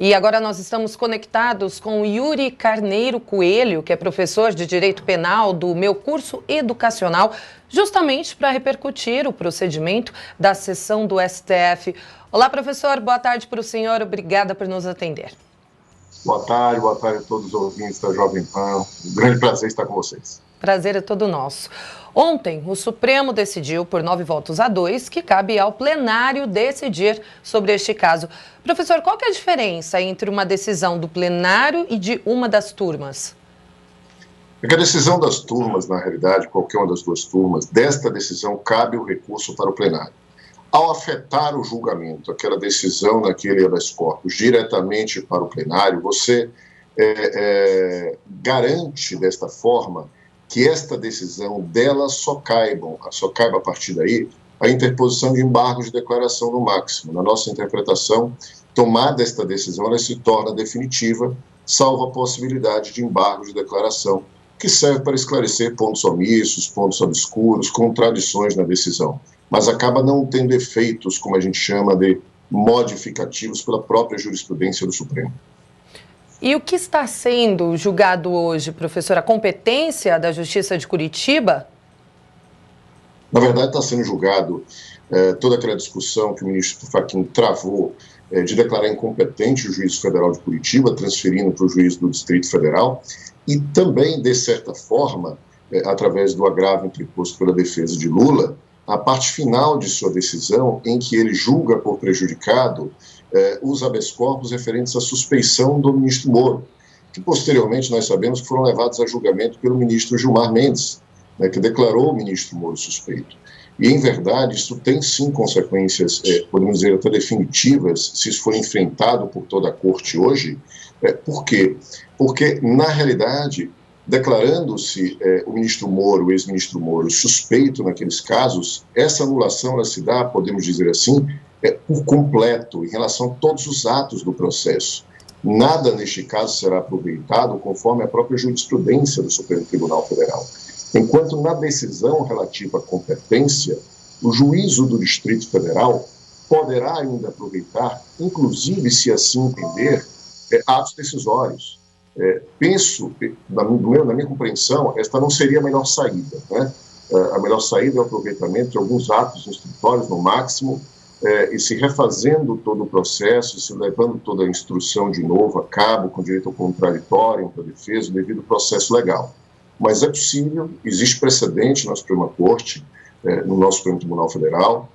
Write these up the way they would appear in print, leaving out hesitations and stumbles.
E agora nós estamos conectados com o Yuri Carneiro Coelho, que é professor de Direito Penal do meu curso educacional, justamente para repercutir o procedimento da sessão do STF. Olá, professor, boa tarde para o senhor, obrigada por nos atender. Boa tarde a todos os ouvintes da Jovem Pan. Um grande prazer estar com vocês. Prazer é todo nosso. Ontem, o Supremo decidiu por 9 votos a 2 que cabe ao plenário decidir sobre este caso. Professor, qual que é a diferença entre uma decisão do plenário e de uma das turmas? É que a decisão das turmas, na realidade, qualquer uma das duas turmas, desta decisão cabe o recurso para o plenário. Ao afetar o julgamento, aquela decisão naquele habeas corpus diretamente para o plenário, você garante desta forma que esta decisão dela só caiba a partir daí a interposição de embargos de declaração no máximo. Na nossa interpretação, tomada esta decisão, ela se torna definitiva, salvo a possibilidade de embargos de declaração, que serve para esclarecer pontos omissos, pontos obscuros, contradições na decisão, mas acaba não tendo efeitos, como a gente chama de modificativos pela própria jurisprudência do Supremo. E o que está sendo julgado hoje, professor? A competência da Justiça de Curitiba? Na verdade, está sendo julgado toda aquela discussão que o ministro Fachin travou de declarar incompetente o juiz federal de Curitiba, transferindo para o juiz do Distrito Federal, e também, de certa forma, através do agravo interposto pela defesa de Lula, a parte final de sua decisão, em que ele julga por prejudicado os habeas corpus referentes à suspeição do ministro Moro, que posteriormente nós sabemos que foram levados a julgamento pelo ministro Gilmar Mendes, que declarou o ministro Moro suspeito. E, em verdade, isso tem sim consequências, podemos dizer, até definitivas, se isso for enfrentado por toda a corte hoje. Por quê? Porque, na realidade, declarando-se o ministro Moro, o ex-ministro Moro, suspeito naqueles casos, essa anulação ela se dá, podemos dizer assim, por completo, em relação a todos os atos do processo. Nada, neste caso, será aproveitado conforme a própria jurisprudência do Supremo Tribunal Federal. Enquanto na decisão relativa à competência, o juízo do Distrito Federal poderá ainda aproveitar, inclusive, se assim entender, atos decisórios. Penso, na minha compreensão, esta não seria a melhor saída, né? A melhor saída é o aproveitamento de alguns atos instrutórios no máximo, e se refazendo todo o processo, se levando toda a instrução de novo a cabo, com direito ao contraditório, para defesa, devido ao processo legal. Mas é possível, existe precedente na Suprema Corte, no nosso Supremo Tribunal Federal,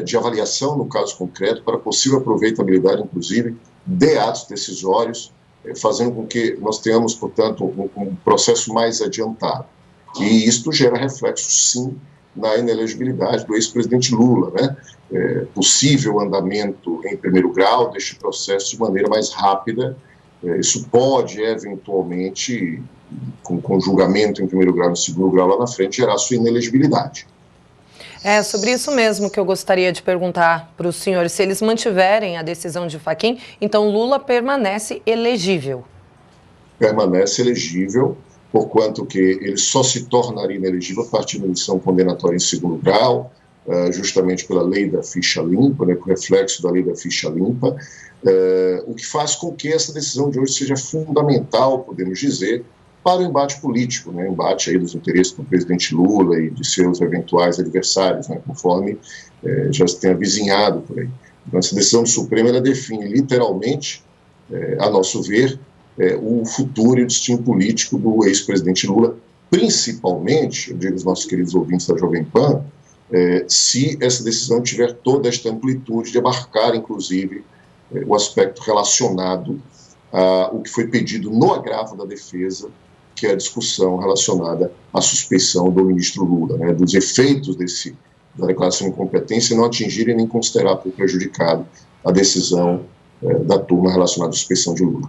de avaliação no caso concreto para possível aproveitabilidade, inclusive, de atos decisórios, fazendo com que nós tenhamos, portanto, um processo mais adiantado. E isto gera reflexo, sim, na inelegibilidade do ex-presidente Lula, né? Possível andamento em primeiro grau deste processo de maneira mais rápida. Isso pode, eventualmente, com julgamento em primeiro grau e em segundo grau lá na frente, gerar sua inelegibilidade. É sobre isso mesmo que eu gostaria de perguntar para os senhores. Se eles mantiverem a decisão de Fachin, então Lula permanece elegível? Permanece elegível, porquanto que ele só se tornaria inelegível a partir da decisão condenatória em segundo grau, justamente pela lei da ficha limpa, né, com reflexo da lei da ficha limpa, o que faz com que essa decisão de hoje seja fundamental, podemos dizer, para o embate político, né, embate aí dos interesses do presidente Lula e de seus eventuais adversários, né, conforme já se tem avizinhado por aí. Então, essa decisão do Supremo, ela define literalmente, a nosso ver, o futuro e o destino político do ex-presidente Lula, principalmente, eu digo aos nossos queridos ouvintes da Jovem Pan, se essa decisão tiver toda esta amplitude de abarcar, inclusive, o aspecto relacionado ao que foi pedido no agravo da defesa, que é a discussão relacionada à suspeição do ministro Lula, né, dos efeitos da declaração de incompetência não atingirem nem considerar por prejudicado a decisão da turma relacionada à suspeição de Lula.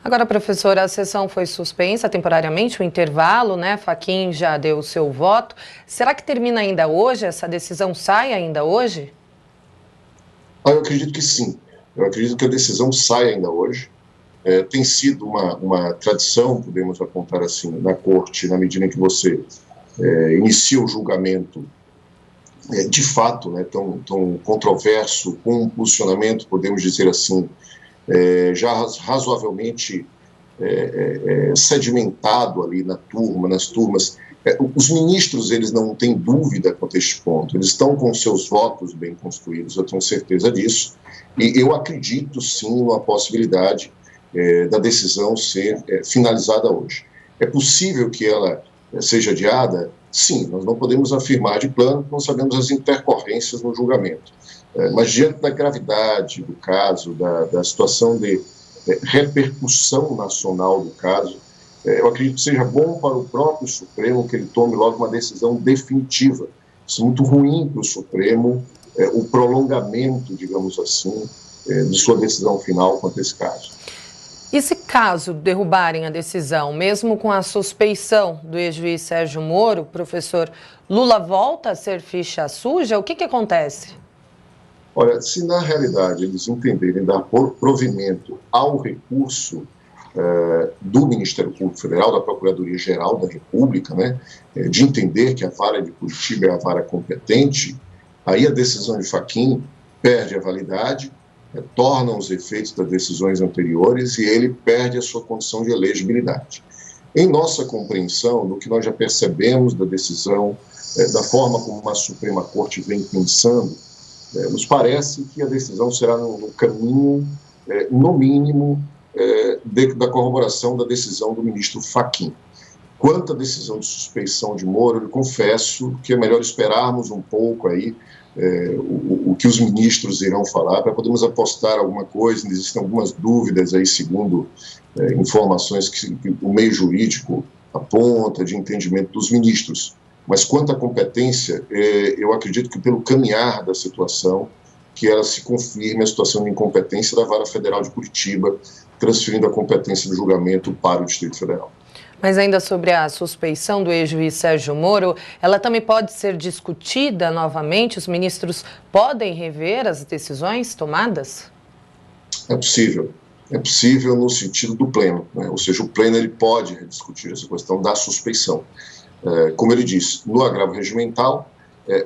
Agora, professora, a sessão foi suspensa temporariamente, o intervalo, né? Fachin já deu o seu voto. Será que termina ainda hoje? Essa decisão sai ainda hoje? Eu acredito que sim. Eu acredito que a decisão sai ainda hoje. Tem sido uma tradição, podemos apontar assim, na corte, na medida em que você inicia o julgamento, de fato, né, tão controverso, com um posicionamento, podemos dizer assim, já razoavelmente sedimentado ali nas turmas. Os ministros, eles não têm dúvida quanto a este ponto, eles estão com seus votos bem construídos, eu tenho certeza disso, e eu acredito sim numa possibilidade da decisão ser finalizada hoje. É possível que ela seja adiada? Sim, nós não podemos afirmar de plano, porque não sabemos as intercorrências no julgamento. Mas diante da gravidade do caso, da situação de repercussão nacional do caso, eu acredito que seja bom para o próprio Supremo que ele tome logo uma decisão definitiva. Isso é muito ruim para o Supremo, o prolongamento, digamos assim, de sua decisão final quanto a esse caso. E se caso derrubarem a decisão, mesmo com a suspeição do ex-juiz Sérgio Moro, professor, Lula volta a ser ficha suja? O que acontece? Olha, se na realidade eles entenderem dar provimento ao recurso do Ministério Público Federal, da Procuradoria-Geral da República, né, de entender que a vara de Curitiba é a vara competente, aí a decisão de Fachin perde a validade, tornam os efeitos das decisões anteriores e ele perde a sua condição de elegibilidade. Em nossa compreensão do que nós já percebemos da decisão, da forma como a Suprema Corte vem pensando, nos parece que a decisão será no caminho, no mínimo, da corroboração da decisão do ministro Fachin. Quanto à decisão de suspeição de Moro, eu confesso que é melhor esperarmos um pouco aí o que os ministros irão falar, para podermos apostar alguma coisa. Existem algumas dúvidas aí, segundo informações que o meio jurídico aponta, de entendimento dos ministros. Mas quanto à competência, eu acredito que pelo caminhar da situação, que ela se confirme a situação de incompetência da Vara Federal de Curitiba, transferindo a competência do julgamento para o Distrito Federal. Mas ainda sobre a suspeição do ex-juiz Sérgio Moro, ela também pode ser discutida novamente? Os ministros podem rever as decisões tomadas? É possível no sentido do pleno, né? Ou seja, o pleno ele pode rediscutir essa questão da suspeição. Como ele disse, no agravo regimental,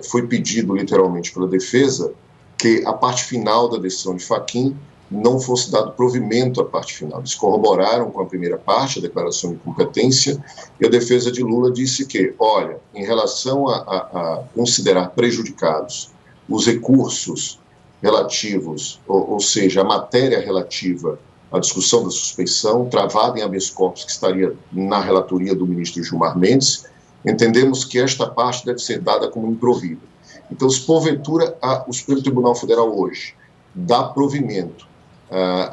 foi pedido literalmente pela defesa que a parte final da decisão de Fachin não fosse dado provimento à parte final. Eles corroboraram com a primeira parte, a declaração de incompetência, e a defesa de Lula disse que, olha, em relação a considerar prejudicados os recursos relativos, ou seja, a matéria relativa à discussão da suspeição, travada em habeas corpus, que estaria na relatoria do ministro Gilmar Mendes, entendemos que esta parte deve ser dada como improvida. Então, se porventura o Supremo Tribunal Federal hoje dá provimento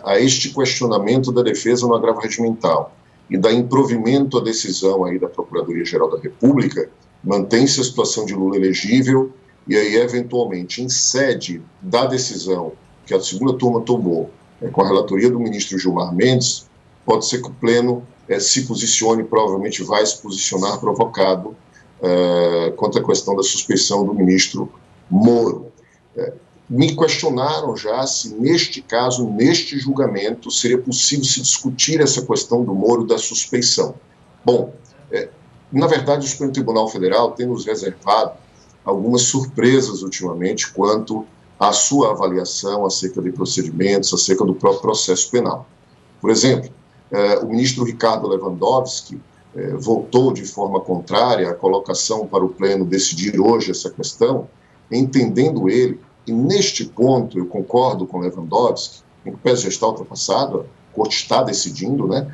a este questionamento da defesa no agravo regimental e dá improvimento à decisão aí da Procuradoria-Geral da República, mantém-se a situação de Lula elegível e aí, eventualmente, em sede da decisão que a segunda turma tomou com a relatoria do ministro Gilmar Mendes, pode ser que o pleno se posicione, provavelmente vai se posicionar provocado quanto à questão da suspeição do ministro Moro. Me questionaram já se neste caso, neste julgamento, seria possível se discutir essa questão do Moro, da suspeição. Bom, na verdade o Supremo Tribunal Federal tem nos reservado algumas surpresas ultimamente quanto à sua avaliação acerca de procedimentos, acerca do próprio processo penal. Por exemplo, o ministro Ricardo Lewandowski votou de forma contrária à colocação para o pleno decidir hoje essa questão, entendendo ele, e neste ponto eu concordo com Lewandowski, em que o PES já está ultrapassado, a Corte está decidindo, né,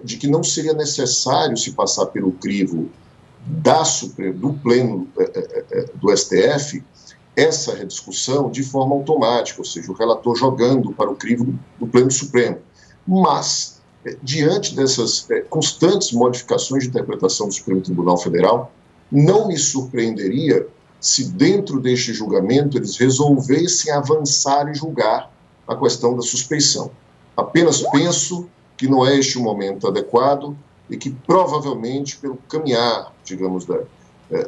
de que não seria necessário se passar pelo crivo do pleno do STF essa rediscussão de forma automática, ou seja, o relator jogando para o crivo do pleno Supremo. Mas, diante dessas constantes modificações de interpretação do Supremo Tribunal Federal, não me surpreenderia se dentro deste julgamento eles resolvessem avançar e julgar a questão da suspeição. Apenas penso que não é este o momento adequado e que provavelmente pelo caminhar, digamos,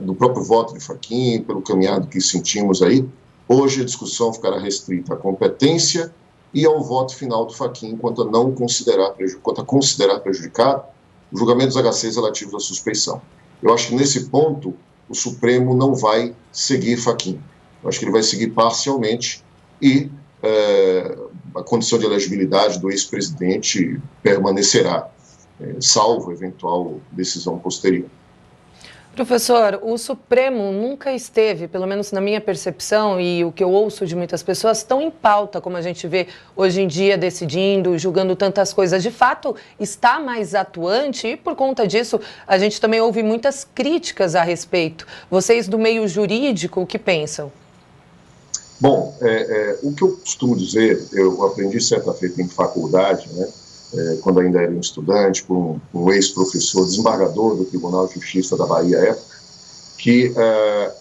do próprio voto de Fachin, pelo caminhar do que sentimos aí, hoje a discussão ficará restrita à competência e ao voto final do Fachin quanto a considerar prejudicado o julgamento dos HCs relativos à suspeição. Eu acho que nesse ponto o Supremo não vai seguir Fachin. Eu acho que ele vai seguir parcialmente e a condição de elegibilidade do ex-presidente permanecerá, salvo eventual decisão posterior. Professor, o Supremo nunca esteve, pelo menos na minha percepção e o que eu ouço de muitas pessoas, tão em pauta como a gente vê hoje em dia, decidindo, julgando tantas coisas. De fato, está mais atuante e, por conta disso, a gente também ouve muitas críticas a respeito. Vocês do meio jurídico, o que pensam? Bom, o que eu costumo dizer, eu aprendi certa feita em faculdade, né? Quando ainda era um estudante, por um ex-professor, desembargador do Tribunal de Justiça da Bahia à época, que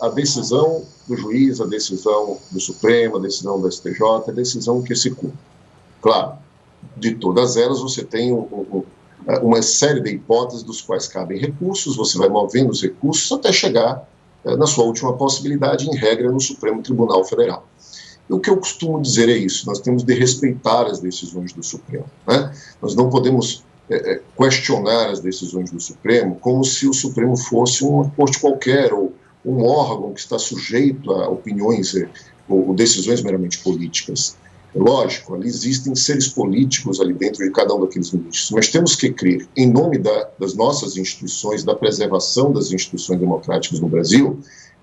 a decisão do juiz, a decisão do Supremo, a decisão do STJ, é a decisão que se cumpre. Claro, de todas elas você tem uma série de hipóteses dos quais cabem recursos, você vai movendo os recursos até chegar na sua última possibilidade, em regra, no Supremo Tribunal Federal. O que eu costumo dizer é isso: nós temos de respeitar as decisões do Supremo, né? Nós não podemos questionar as decisões do Supremo como se o Supremo fosse uma corte qualquer ou um órgão que está sujeito a opiniões ou decisões meramente políticas. Lógico, ali existem seres políticos ali dentro de cada um daqueles ministros, mas temos que crer, em nome das nossas instituições, da preservação das instituições democráticas no Brasil,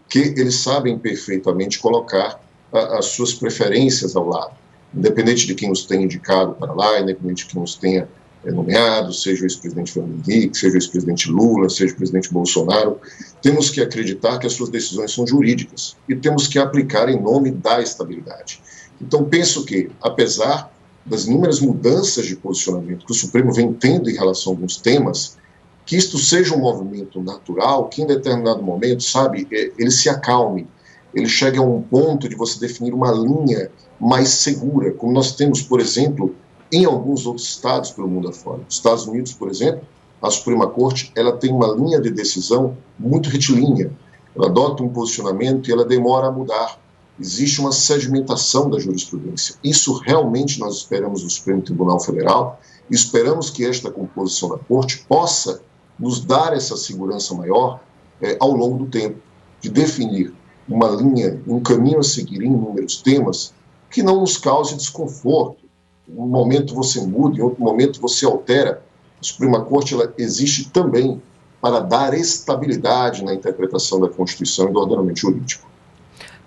que eles sabem perfeitamente colocar as suas preferências ao lado, independente de quem os tenha indicado para lá, independente de quem os tenha nomeado, seja o ex-presidente Fernando Henrique, seja o ex-presidente Lula, seja o presidente Bolsonaro. Temos que acreditar que as suas decisões são jurídicas e temos que aplicar em nome da estabilidade. Então, penso que, apesar das inúmeras mudanças de posicionamento que o Supremo vem tendo em relação a alguns temas, que isto seja um movimento natural, que em determinado momento, ele se acalme, ele chega a um ponto de você definir uma linha mais segura, como nós temos, por exemplo, em alguns outros estados pelo mundo afora. Nos Estados Unidos, por exemplo, a Suprema Corte ela tem uma linha de decisão muito retilínea, ela adota um posicionamento e ela demora a mudar. Existe uma sedimentação da jurisprudência. Isso realmente nós esperamos do Supremo Tribunal Federal e esperamos que esta composição da Corte possa nos dar essa segurança maior ao longo do tempo, de definir uma linha, um caminho a seguir em inúmeros temas que não nos cause desconforto. Em um momento você muda, em outro momento você altera. A Suprema Corte ela existe também para dar estabilidade na interpretação da Constituição e do ordenamento jurídico.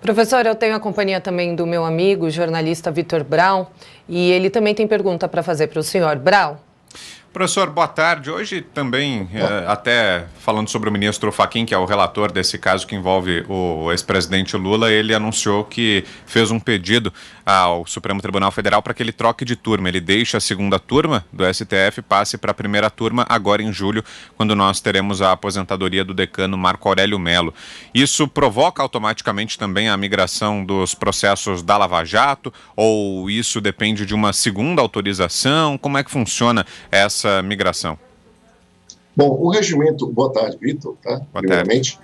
Professor, eu tenho a companhia também do meu amigo, jornalista Vitor Brown, e ele também tem pergunta para fazer para o senhor. Brown. Professor, boa tarde. Hoje também, até falando sobre o ministro Fachin, que é o relator desse caso que envolve o ex-presidente Lula, ele anunciou que fez um pedido ao Supremo Tribunal Federal para que ele troque de turma. Ele deixe a segunda turma do STF e passe para a primeira turma agora em julho, quando nós teremos a aposentadoria do decano Marco Aurélio Mello. Isso provoca automaticamente também a migração dos processos da Lava Jato, ou isso depende de uma segunda autorização? Como é que funciona essa migração? Bom, o regimento... Boa tarde, Vitor. Tá? Primeiramente,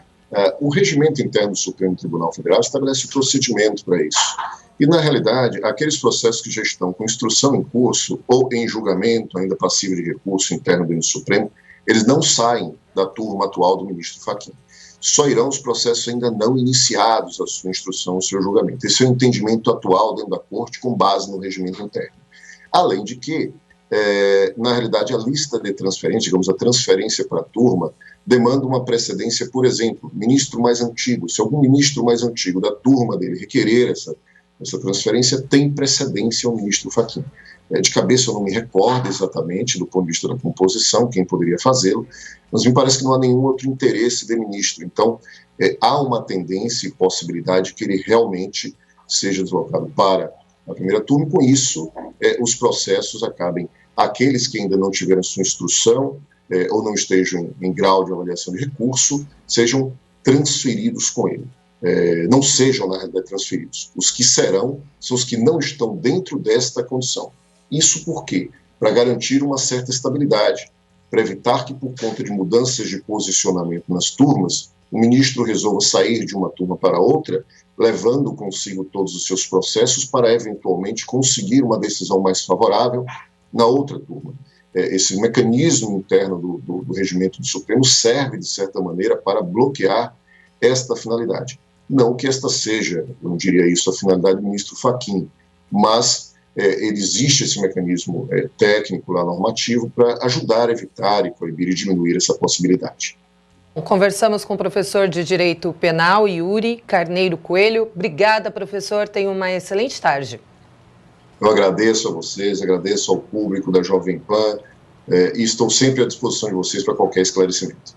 o regimento interno do Supremo Tribunal Federal estabelece o procedimento para isso. E, na realidade, aqueles processos que já estão com instrução em curso ou em julgamento, ainda passível de recurso interno dentro do Supremo, eles não saem da turma atual do ministro Fachin. Só irão os processos ainda não iniciados, a sua instrução, o seu julgamento. Esse é o entendimento atual dentro da Corte, com base no regimento interno. Além de que, na realidade, a lista de transferência, digamos, a transferência para a turma, demanda uma precedência, por exemplo, ministro mais antigo. Se algum ministro mais antigo da turma dele requerer essa transferência, tem precedência ao ministro Fachin. De cabeça eu não me recordo exatamente, do ponto de vista da composição, quem poderia fazê-lo, mas me parece que não há nenhum outro interesse de ministro. Então, há uma tendência e possibilidade que ele realmente seja deslocado para a primeira turma, e com isso os processos acabem, aqueles que ainda não tiveram sua instrução ou não estejam em grau de avaliação de recurso, sejam transferidos com ele. Não sejam, na realidade, transferidos. Os que serão são os que não estão dentro desta condição. Isso por quê? Para garantir uma certa estabilidade, para evitar que, por conta de mudanças de posicionamento nas turmas, o ministro resolva sair de uma turma para outra, levando consigo todos os seus processos para, eventualmente, conseguir uma decisão mais favorável na outra turma. Esse mecanismo interno do regimento do Supremo serve, de certa maneira, para bloquear esta finalidade. Não que esta seja, eu não diria isso, a finalidade do ministro Fachin, mas existe esse mecanismo técnico lá normativo para ajudar a evitar e proibir e diminuir essa possibilidade. Conversamos com o professor de Direito Penal, Yuri Carneiro Coelho. Obrigada, professor. Tenha uma excelente tarde. Eu agradeço a vocês, agradeço ao público da Jovem Pan e estou sempre à disposição de vocês para qualquer esclarecimento.